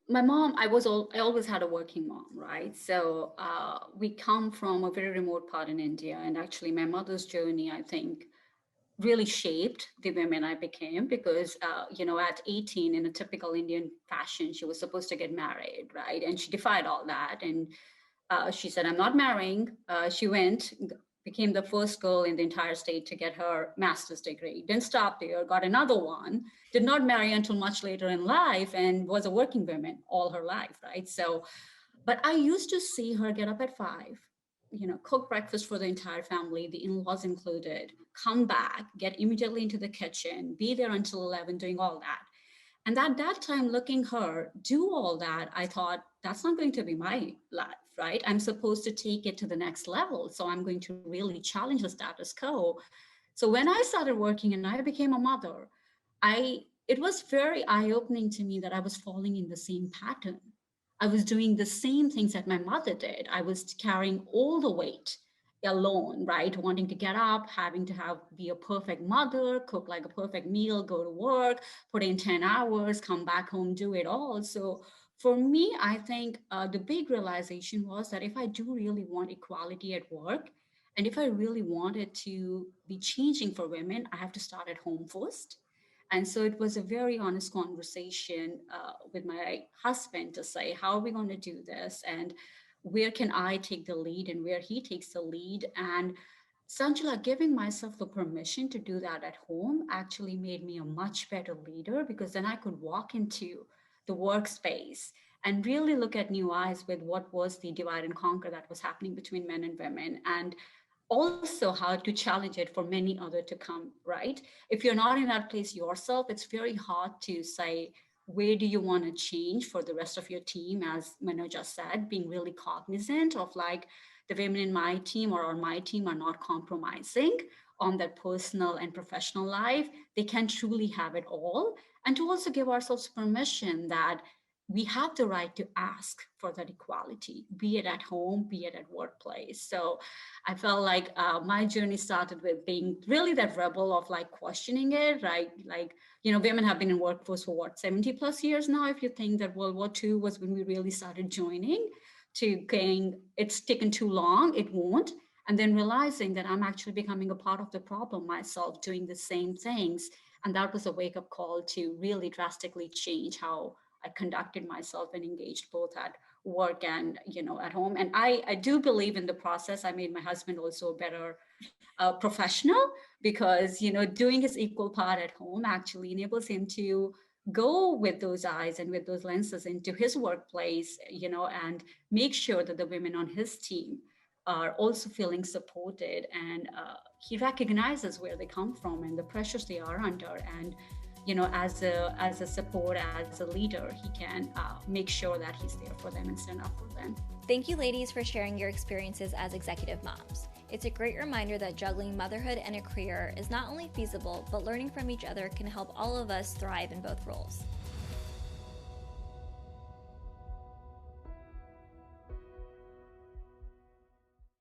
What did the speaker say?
My mom, I always had a working mom, right? So we come from a very remote part in India, and actually, my mother's journey, I think, really shaped the women I became because, at 18, in a typical Indian fashion, she was supposed to get married, right? And she defied all that. And she said, I'm not marrying. She went, became the first girl in the entire state to get her master's degree. Didn't stop there, got another one, did not marry until much later in life, and was a working woman all her life, right? So, but I used to see her get up at 5, cook breakfast for the entire family, the in-laws included, come back, get immediately into the kitchen, be there until 11, doing all that. And at that time, looking her do all that, I thought, that's not going to be my life, right? I'm supposed to take it to the next level. So I'm going to really challenge the status quo. So when I started working and I became a mother, it was very eye-opening to me that I was falling in the same pattern. I was doing the same things that my mother did. I was carrying all the weight alone, right? Wanting to get up, having to have be a perfect mother, cook like a perfect meal, go to work, put in 10 hours, come back home, do it all. So for me, I think the big realization was that if I do really want equality at work, and if I really wanted to be changing for women, I have to start at home first. And so it was a very honest conversation with my husband to say, how are we going to do this? And where can I take the lead and where he takes the lead? And Sanjala, giving myself the permission to do that at home actually made me a much better leader because then I could walk into the workspace and really look at new eyes with what was the divide and conquer that was happening between men and women. And also how to challenge it for many other to come, right? If you're not in that place yourself, it's very hard to say, where do you want to change for the rest of your team? As Mano just said, being really cognizant of like the women in my team or on my team are not compromising on their personal and professional life. They can truly have it all. And to also give ourselves permission that we have the right to ask for that equality, be it at home, be it at workplace. So I felt like my journey started with being really that rebel of like questioning it, right? Like, women have been in workforce for what, 70 plus years now? If you think that World War II was when we really started joining to going, it's taken too long, it won't. And then realizing that I'm actually becoming a part of the problem myself, doing the same things. And that was a wake up call to really drastically change how I conducted myself and engaged both at work and at home. And I do believe in the process. I made my husband also a better professional because doing his equal part at home actually enables him to go with those eyes and with those lenses into his workplace, and make sure that the women on his team are also feeling supported, and he recognizes where they come from and the pressures they are under, and as a support, as a leader, he can make sure that he's there for them and stand up for them. Thank you, ladies, for sharing your experiences as executive moms. It's a great reminder that juggling motherhood and a career is not only feasible, but learning from each other can help all of us thrive in both roles.